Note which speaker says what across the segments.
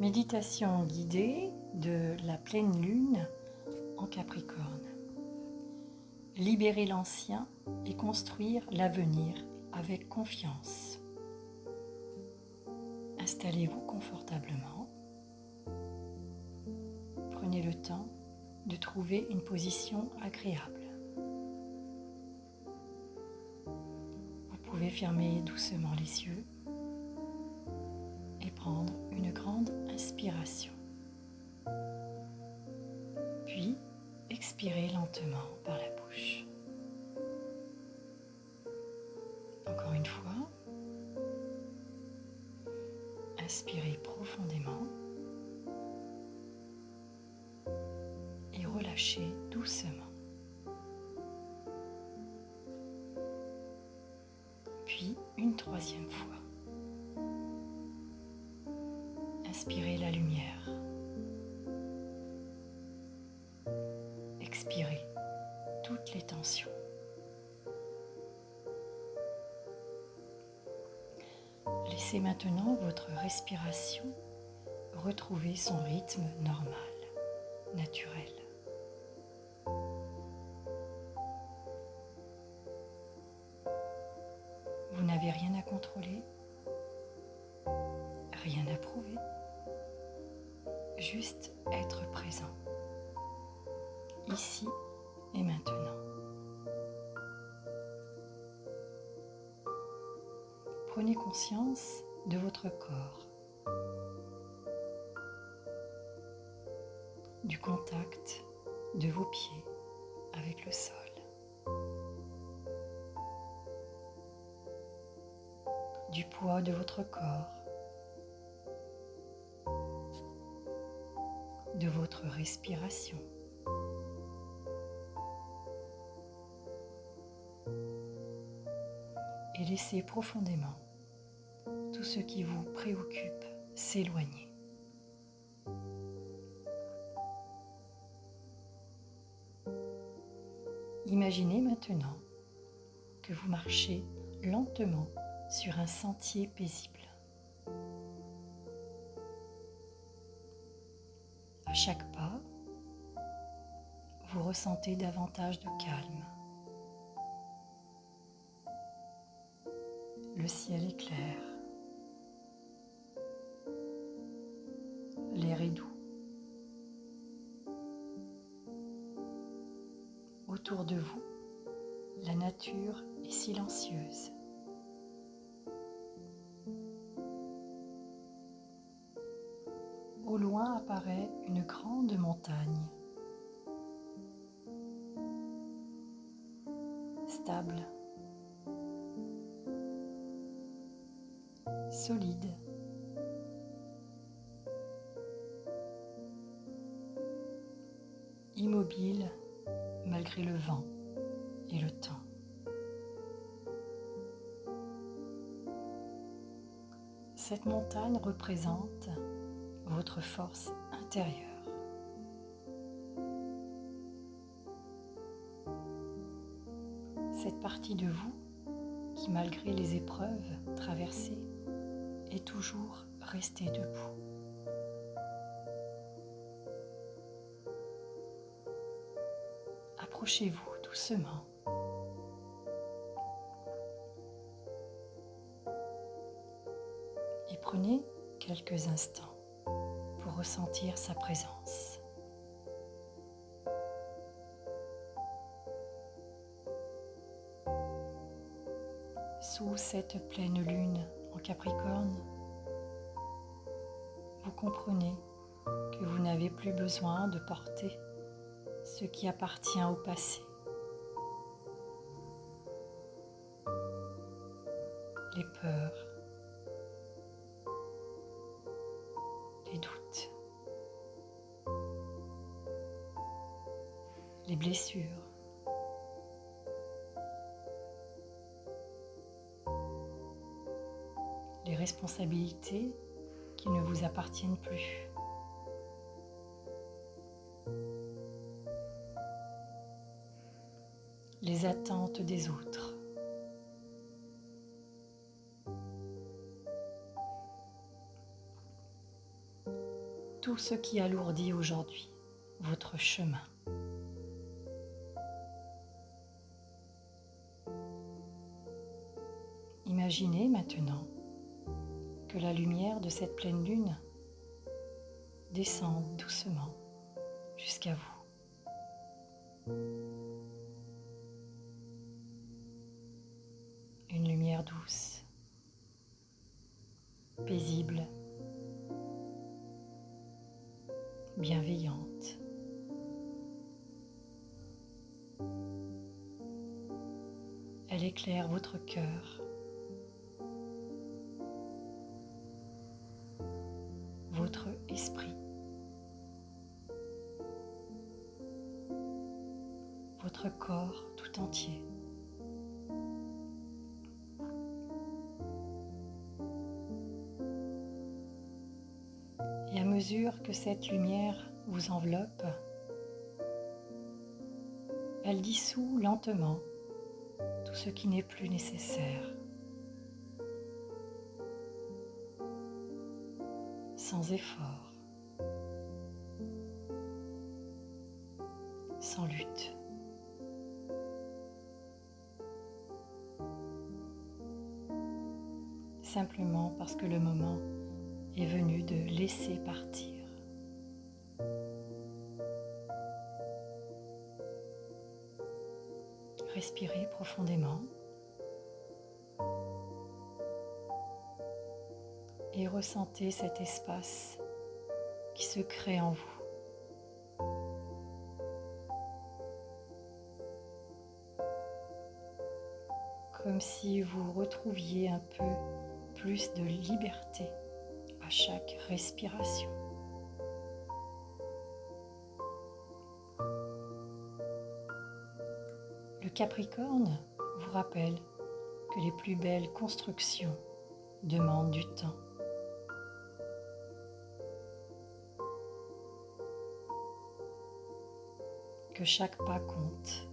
Speaker 1: Méditation guidée de la pleine lune en Capricorne. Libérer l'ancien et construire l'avenir avec confiance. Installez-vous confortablement. Prenez le temps de trouver une position agréable. Vous pouvez fermer doucement les yeux et prendre une grande inspiration. Puis, expirez lentement par la bouche. Encore une fois, inspirez profondément et relâchez doucement. Puis, une troisième fois. Inspirez la lumière. Expirez toutes les tensions. Laissez maintenant votre respiration retrouver son rythme normal, naturel. Vous n'avez rien à contrôler, rien à prouver, juste être présent, ici et maintenant. Prenez conscience de votre corps, du contact de vos pieds avec le sol, du poids de votre corps, de votre respiration. Et laissez profondément tout ce qui vous préoccupe s'éloigner. Imaginez maintenant que vous marchez lentement sur un sentier paisible. À chaque pas, vous ressentez davantage de calme. Le ciel est clair. L'air est doux. Autour de vous, la nature est silencieuse. Au loin apparaît une grande montagne, stable, solide, immobile malgré le vent et le temps. Cette montagne représente votre force intérieure. Cette partie de vous qui, malgré les épreuves traversées, est toujours restée debout. Approchez-vous doucement. Et prenez quelques instants pour ressentir sa présence. Sous cette pleine lune en Capricorne, vous comprenez que vous n'avez plus besoin de porter ce qui appartient au passé. Les peurs, les doutes, les blessures, les responsabilités qui ne vous appartiennent plus. Les attentes des autres. tout ce qui alourdit aujourd'hui votre chemin. Imaginez maintenant que la lumière de cette pleine lune descende doucement jusqu'à vous. Une lumière douce, paisible, bienveillante. Elle éclaire votre cœur, votre esprit, votre corps tout entier. Et à mesure que cette lumière vous enveloppe, elle dissout lentement tout ce qui n'est plus nécessaire, sans effort, sans lutte. Simplement parce que le moment est venu de laisser partir. Respirez profondément et ressentez cet espace qui se crée en vous. Comme si vous retrouviez un peu plus de liberté à chaque respiration. Le Capricorne vous rappelle que les plus belles constructions demandent du temps. Que chaque pas compte.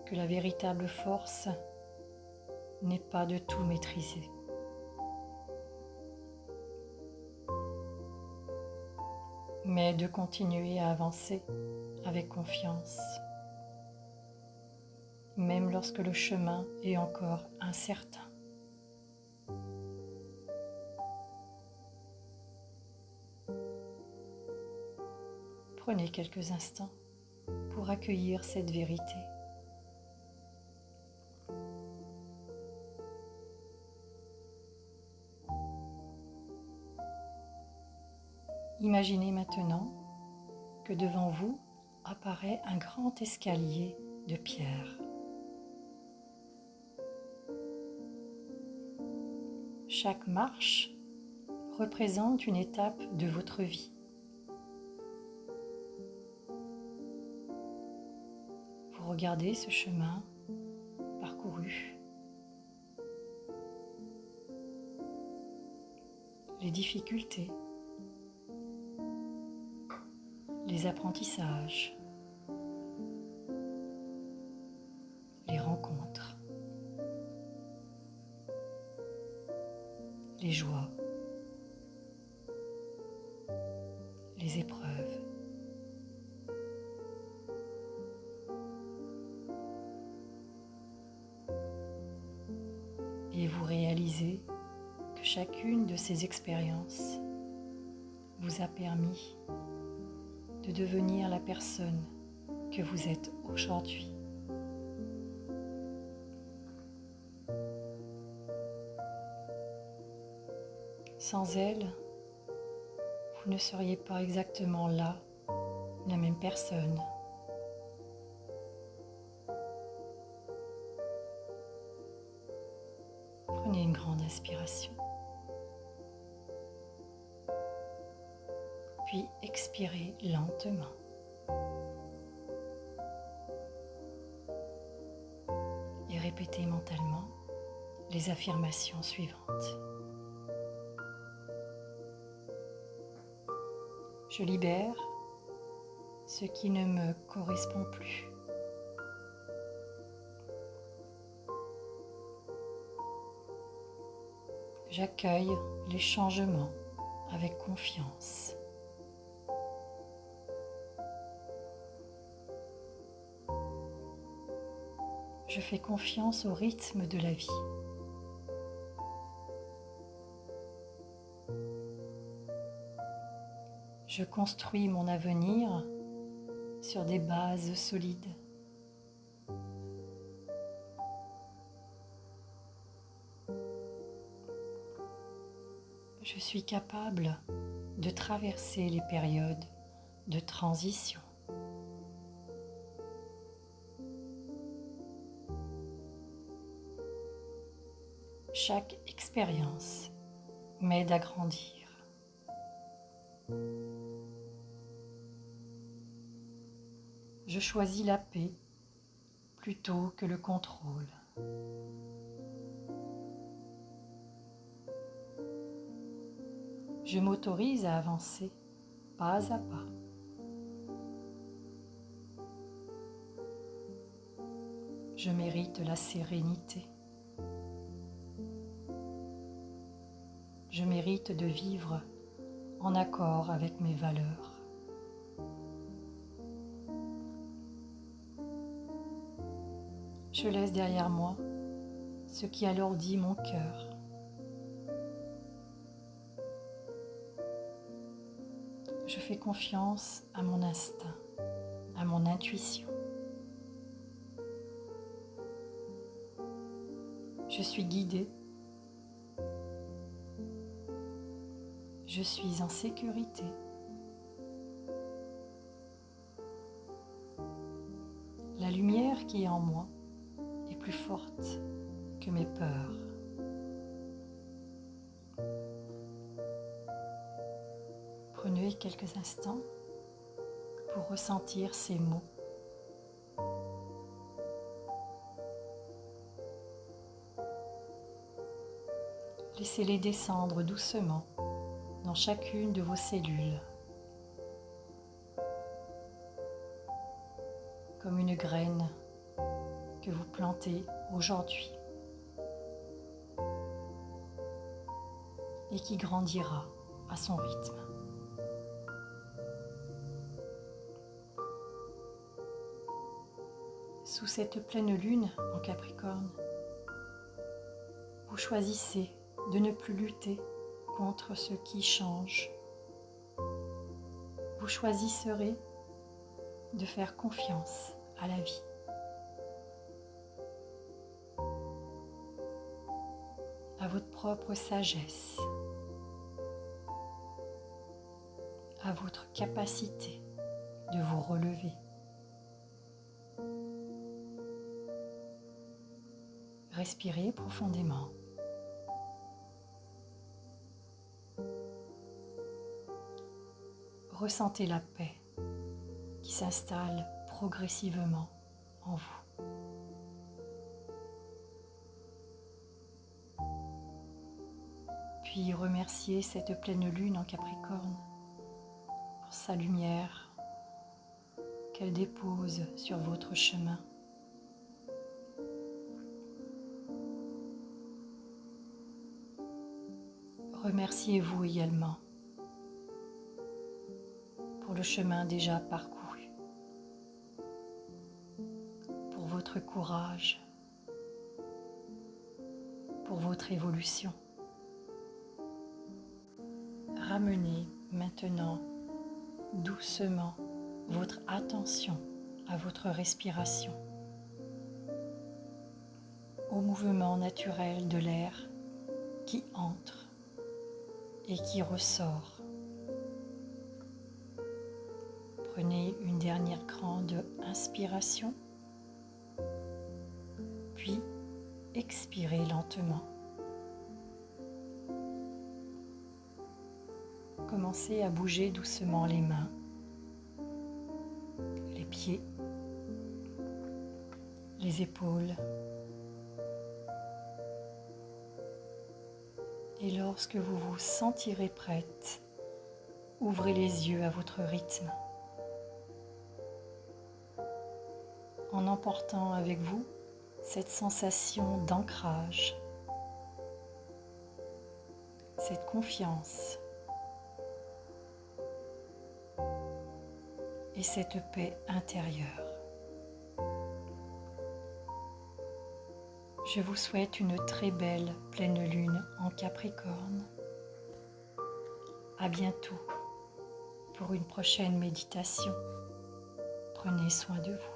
Speaker 1: Que la véritable force n'est pas de tout maîtriser. Mais de continuer à avancer avec confiance, même lorsque le chemin est encore incertain. Prenez quelques instants pour accueillir cette vérité. Imaginez maintenant que devant vous apparaît un grand escalier de pierre. Chaque marche représente une étape de votre vie. Vous regardez ce chemin parcouru, les difficultés, les apprentissages, les rencontres, les joies, les épreuves. Et vous réalisez que chacune de ces expériences vous a permis de devenir la personne que vous êtes aujourd'hui. Sans elle, vous ne seriez pas exactement là, la même personne. Prenez une grande inspiration. Puis expirez lentement. Et répétez mentalement les affirmations suivantes. Je libère ce qui ne me correspond plus. J'accueille les changements avec confiance. Je fais confiance au rythme de la vie. Je construis mon avenir sur des bases solides. Je suis capable de traverser les périodes de transition. Chaque expérience m'aide à grandir. Je choisis la paix plutôt que le contrôle. Je m'autorise à avancer pas à pas. Je mérite la sérénité. Je mérite de vivre en accord avec mes valeurs. Je laisse derrière moi ce qui alourdit mon cœur. Je fais confiance à mon instinct, à mon intuition. Je suis guidée. Je suis en sécurité. La lumière qui est en moi est plus forte que mes peurs. Prenez quelques instants pour ressentir ces mots. Laissez-les descendre doucement dans chacune de vos cellules, comme une graine que vous plantez aujourd'hui et qui grandira à son rythme. Sous cette pleine lune en Capricorne, vous choisissez de ne plus lutter contre ce qui change. Vous choisirez de faire confiance à la vie. À votre propre sagesse, à votre capacité de vous relever. Respirez profondément. Ressentez la paix qui s'installe progressivement en vous. Puis remerciez cette pleine lune en Capricorne pour sa lumière qu'elle dépose sur votre chemin. Remerciez-vous également pour le chemin déjà parcouru, pour votre courage, pour votre évolution. Ramenez maintenant doucement votre attention à votre respiration, au mouvement naturel de l'air qui entre et qui ressort. Prenez une dernière grande inspiration, puis expirez lentement. Commencez à bouger doucement les mains, les pieds, les épaules. Et lorsque vous vous sentirez prête, ouvrez les yeux à votre rythme, en emportant avec vous cette sensation d'ancrage. cette confiance et cette paix intérieure. Je vous souhaite une très belle pleine lune en Capricorne. À bientôt pour une prochaine méditation. Prenez soin de vous.